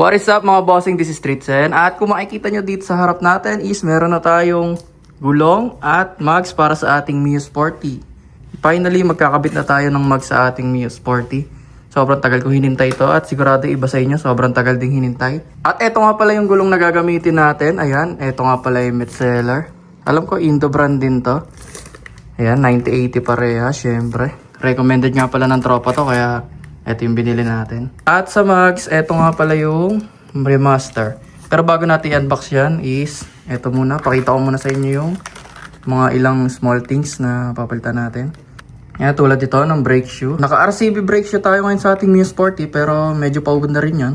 What is up mga bossing, this is Tritsen. At kung makikita nyo dito sa harap natin is meron na tayong gulong at mags para sa ating Mio Sporty. Finally, magkakabit na tayo ng mags sa ating Mio Sporty. Sobrang tagal kong hinintay ito at sigurado iba sa inyo, sobrang tagal ding hinintay. At eto nga pala yung gulong na gagamitin natin. Ayan, eto nga pala yung Metzeler. Alam ko, Indo brand din to. Ayan, 9080 pareha, syempre. Recommended nga pala ng tropa to, kaya eto yung binili natin. At sa mags, eto nga pala yung remaster. Pero bago natin i-unbox yan is, eto muna, pakita ko muna sa inyo yung mga ilang small things na papalitan natin. Yan, tulad ito ng brake shoe. Naka-RCB brake shoe tayo ngayon sa ating Mio Sporty, pero medyo paubod na rin yan.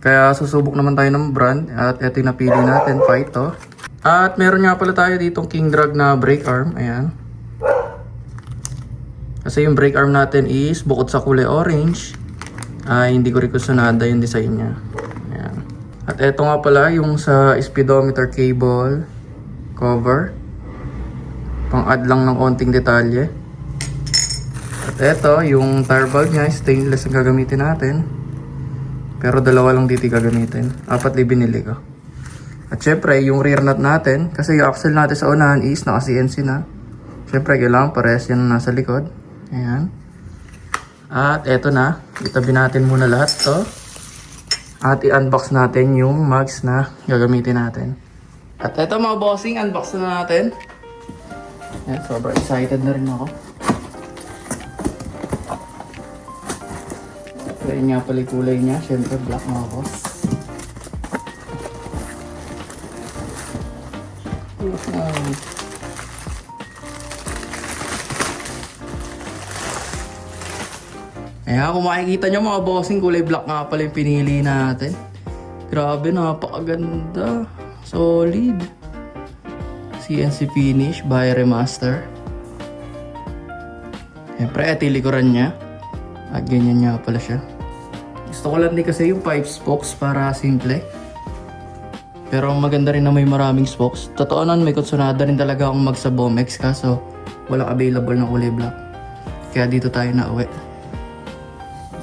Kaya susubok naman tayo ng brand. At ito yung napili natin, Pito. At meron nga pala tayo ditong King Drag na brake arm. Ayan. Kasi yung brake arm natin is, bukod sa kulay orange, ay hindi ko rin kusunada yung design niya. Ayan. At ito nga pala yung sa speedometer cable cover. Pang-add lang ng konting detalye. At eto, yung tire valve niya, stainless ang gagamitin natin. Pero dalawa lang dito gagamitin. 4 binili ko. At syempre, yung rear nut natin, kasi yung axle natin sa unahan is naka-CNC na. Syempre, kailangan pares yan nasa likod. Ayan. At eto na, itabi natin muna lahat to. At i-unbox natin yung mags na gagamitin natin. At eto mga bossing, unbox na natin. Ayan, sobrang excited na rin ako. So, yun nga pala yung kulay niya. Siyempre, black mga boss. Ayan, kung makikita nyo mga bossing, kulay black nga pala yung pinili natin. Grabe, napakaganda. Solid. CNC finish by Remaster. Siyempre, ito yung likuran niya. At ganyan nga pala siya. Gusto ko lang din kasi yung 5 spokes para simple. Pero maganda rin na may maraming spokes. Totoo nun, may konsonada rin talaga akong mag sa Bomex, kaso walang available na kulay black. Kaya dito tayo na uwi.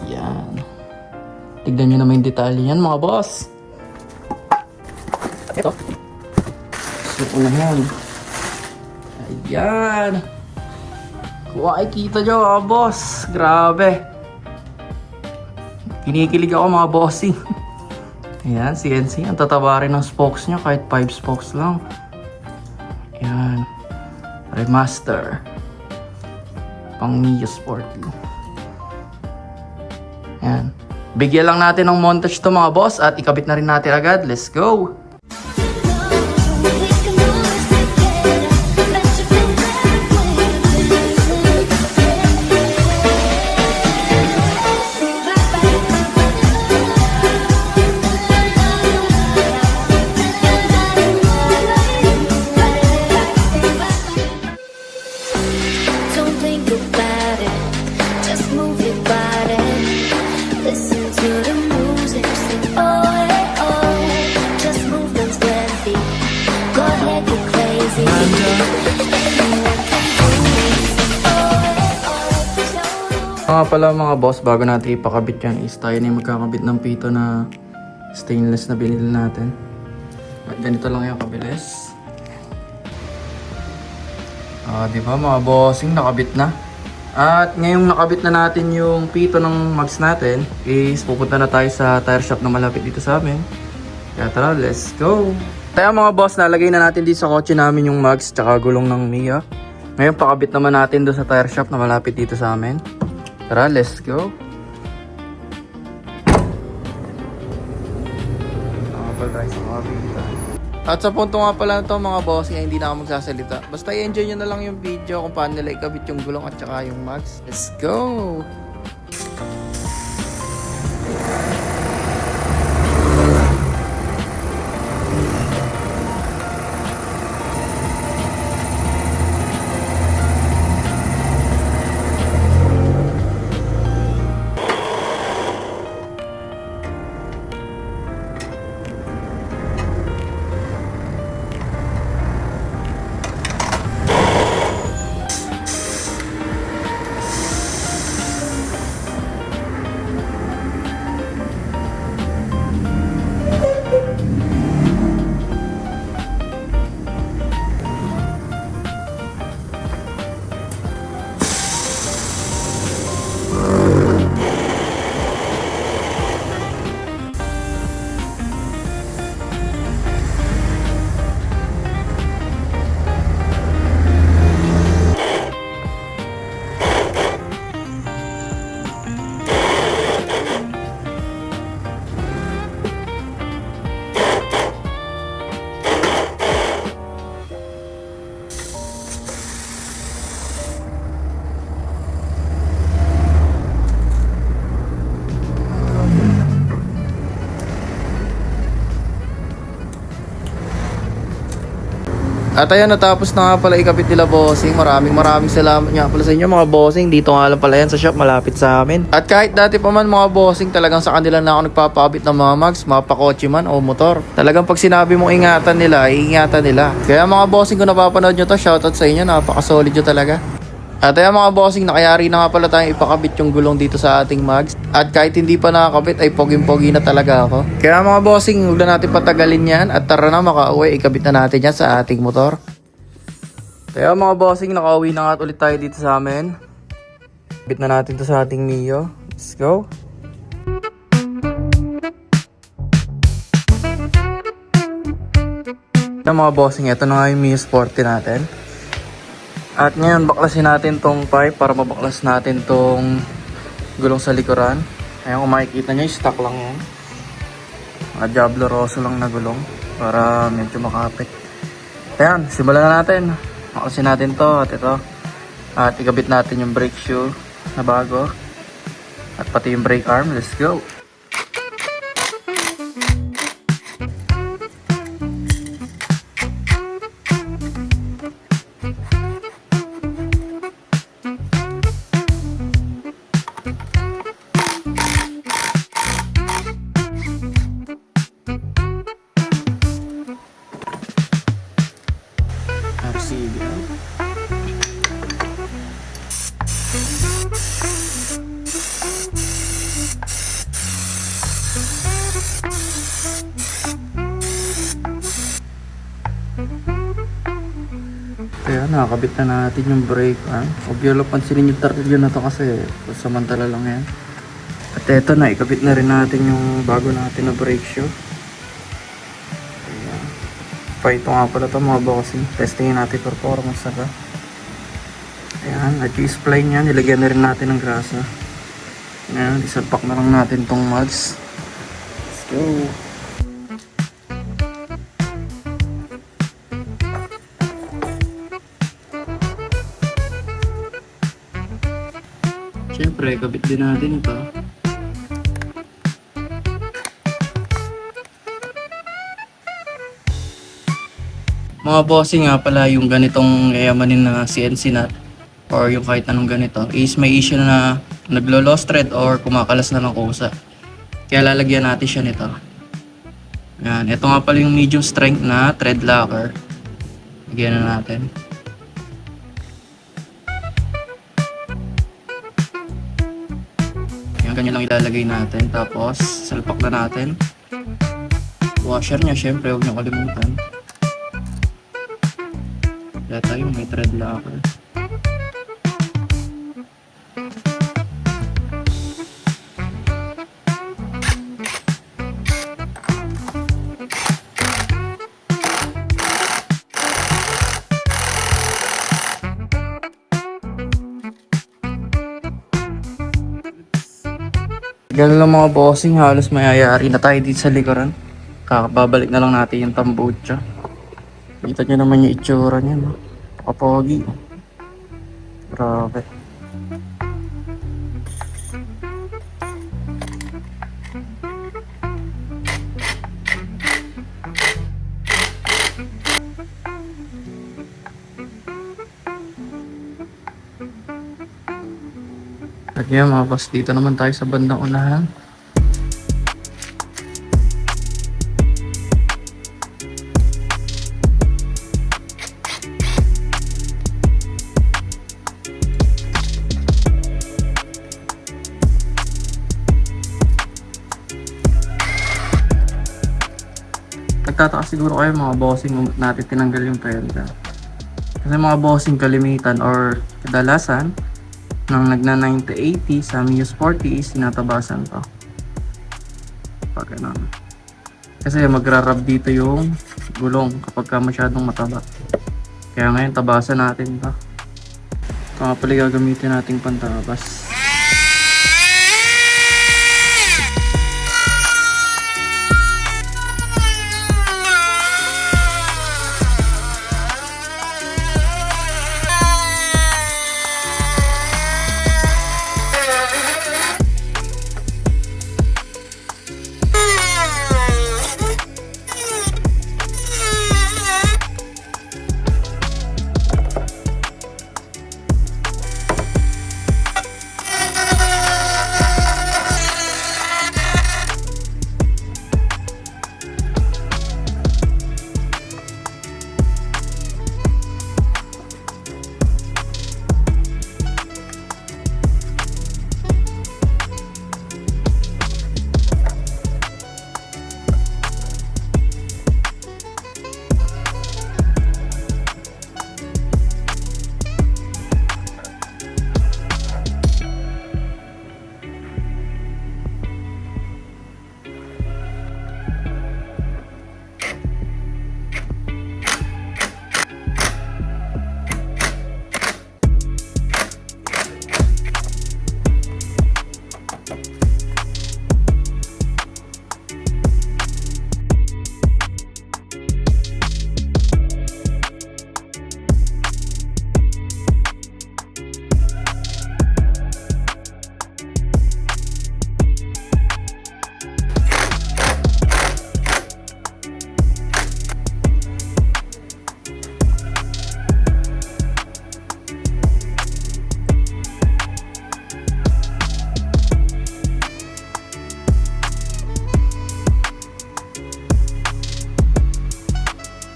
Yan. Tignan nyo naman yung detalye yan mga boss. Ito. So, unahan. Ayan. Kung makikita nyo mga boss. Grabe. Kinikilig ako mga bossing. Ayan, CNC. Ang tataba rin ng spokes niya kahit 5 spokes lang. Ayan. Remaster. Pang Mio Sporty. Ayan. Bigyan lang natin ng montage to mga boss at ikabit na rin natin agad. Let's go! Mga pala mga boss, bago natin ipakabit yan is tayo na yung magkakabit ng pito na stainless na binili natin. At ganito lang yung kabilis. Diba mga bossing, nakabit na. At ngayong nakabit na natin yung pito ng mags natin is pupunta na tayo sa tire shop na malapit dito sa amin. Kaya tara, let's go! Kaya mga boss, nalagay na natin dito sa kotse namin yung mags tsaka gulong ng Mio. Ngayon pakabit naman natin doon sa tire shop na malapit dito sa amin. Tara, let's go. At sa punto nga pala na to mga boss, hindi na ako magsasalita. Basta i-enjoy nyo na lang yung video kung paano nila ikabit yung gulong at saka yung mags. Let's go! At ayan, natapos na nga pala ikabit nila bossing. Maraming salamat nga pala sa inyo mga bossing. Dito nga lang pala yan sa shop, malapit sa amin. At kahit dati pa man mga bossing, talagang sa kanila na ako nagpapakabit ng mga mags, mapakotse man o motor. Talagang pag sinabi mong ingatan nila, iingatan nila. Kaya mga bossing, kung napapanood nyo to, shoutout sa inyo, napaka-solid nyo talaga. At ayan mga bossing, nakayari na nga pala tayong ipakabit yung gulong dito sa ating mags. At kahit hindi pa nakakabit ay poging-pogi na talaga ako. Kaya mga bossing, huwag na natin patagalin yan. At tara na, makauwi, ikabit na natin yan sa ating motor. Kaya mga bossing, nakauwi na nga ulit tayo dito sa amin. Ikabit na natin to sa ating Mio. Let's go. Kaya mga bossing, ito na nga yung Mio Sporty natin. At ngayon, baklasin natin tong pipe para mabaklas natin tong gulong sa likuran. Ayan, kung makikita nyo, stock lang yan. Mga Diablo Rosso lang na gulong para medyo makapit. Ayan, simulan na natin. Baklasin natin to at ito. At ikabit natin yung brake shoe na bago. At pati yung brake arm. Let's go! Kaya nakakabit na natin yung brake arm. Huwag yung pansinin yung tornilyo na to kasi samantala lang yan. At eto na, ikabit na rin natin yung bago natin na brake shoe. Ayan. Pa ito nga pala ito mga bossing. Testingin natin performance na. Ayan, at yung spline niya, nilagyan na rin natin ng grasa. Ayan, isalpak na lang natin tong mags. Let's go! Siyempre, kabit din natin ito. Mga bossing nga pala, yung ganitong yayamanin na CNC nut or yung kahit anong ganito is may issue na naglo-lost thread or kumakalas na ng kusa. Kaya lalagyan natin siya nito. Yan, ito nga pala yung medium strength na thread locker. Lagyan na natin. Ganyan lang ilalagay natin. Tapos, salpak na natin. Washer niya, syempre, huwag niyo kalimutan. Kaya tayo may thread locker. Ganun lang mga bossing, halos mayayari na tayo dito sa likuran. Kakababalik na lang natin yung tambucha. Kita nyo naman yung itsura niya, no? Kapogi. Grabe. At yun mga boss, dito naman tayo sa bandang unahan. Nagtataka siguro kayo mga bossing kung natin tinanggal yung pelda. Kasi mga bossing kalimitan or kadalasan nang nagna 90-80 sa Mio Sporty is tinatabasan to. Pag ganun. Kasi magra-rub dito yung gulong kapag ka masyadong mataba. Kaya ngayon tabasan natin to. Ito nga pala gagamitin nating pantabas.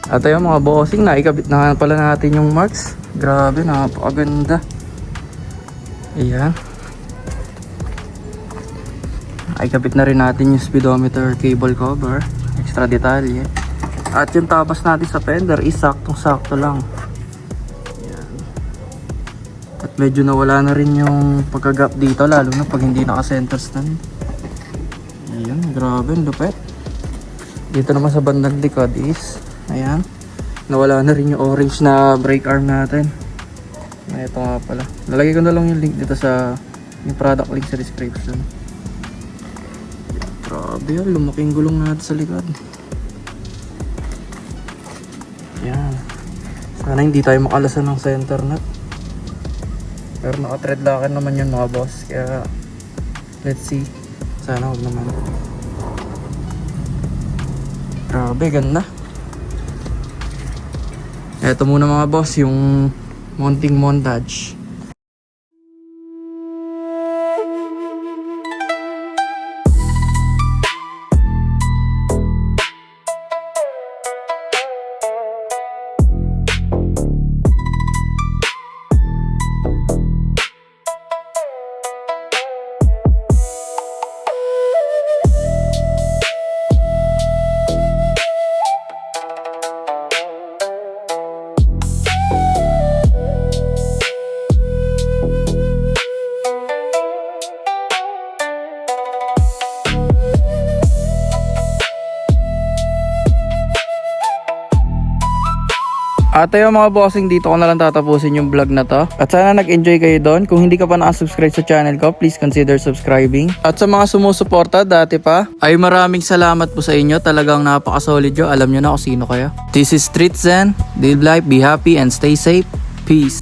At ayun mga bossing, naikabit na pala natin yung marks. Grabe, napakaganda. Ayan. Naikabit na rin natin yung speedometer cable cover. Extra detalye. At yung tapas natin sa fender is saktong-sakto lang. Ayan. At medyo nawala na rin yung pagka-gap dito, lalo na pag hindi naka-center stand. Ayan, grabe, lupet. Dito naman sa bandang likod is, ayan, nawala na rin yung orange na brake arm natin. Ito nga pala. Lalagay ko na lang yung link dito sa yung product link sa description. Grabe yan, lumaking gulong natin sa likod. Yan. Sana hindi tayo makalasan ng center nut. Pero naka-thread locker naman yun mga boss. Kaya let's see. Sana huwag naman. Grabe, ganda. Eto muna mga boss, yung mounting montage. At ayun mga bossing, dito ko na lang tatapusin yung vlog na to. At sana nag-enjoy kayo doon. Kung hindi ka pa nakasubscribe sa channel ko, please consider subscribing. At sa mga sumusuporta dati pa, ay maraming salamat po sa inyo. Talagang napaka-solid nyo. Alam nyo na kung sino kayo. This is Street Zen. Live life, be happy, and stay safe. Peace.